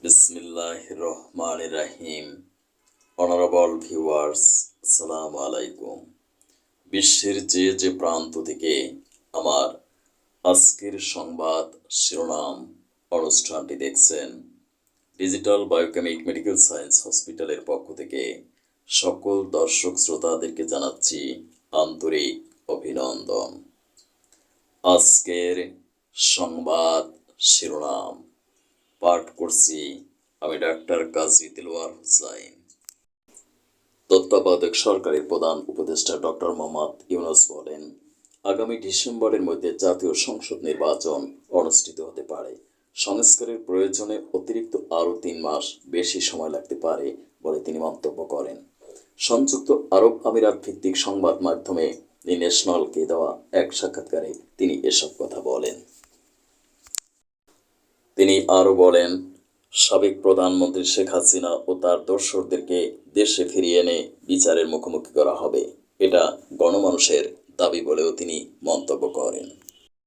বিসমিল্লাহির রহমানির রাহিম। Honourable viewers, আসসালামু আলাইকুম। বিশ্বের যে প্রান্ত থেকে আমার আজকের সংবাদ শিরোনাম অনুষ্ঠানটি দেখছেন, ডিজিটাল বায়োকেমিক মেডিকেল সায়েন্স হসপিটালের পক্ষ থেকে সকল দর্শক শ্রোতাদেরকে জানাচ্ছি আন্তরিক অভিনন্দন। আজকের সংবাদ শিরোনাম পাঠ করছি আমি ডাক্তার কাজী দিলওয়ার হোসাইন। তত্ত্বাবধায়ক সরকারের প্রধান উপদেষ্টা ডক্টর মোহাম্মদ ইউনূস বলেন, আগামী ডিসেম্বরের মধ্যে জাতীয় সংসদ নির্বাচন অনুষ্ঠিত হতে পারে। সংস্কারের প্রয়োজনে অতিরিক্ত আরও 3 মাস বেশি সময় লাগতে পারে বলে তিনি মন্তব্য করেন। সংযুক্ত আরব আমিরাত ভিত্তিক সংবাদ মাধ্যমে দি ন্যাশনালকে দেওয়া এক সাক্ষাৎকারে তিনি এসব কথা বলেন। তিনি আরও বলেন, সাবেক প্রধানমন্ত্রী শেখ হাসিনা ও তার দোসরদেরকে দেশে ফিরিয়ে এনে বিচারের মুখোমুখি করা হবে। এটা গণমানুষের দাবি বলেও তিনি মন্তব্য করেন।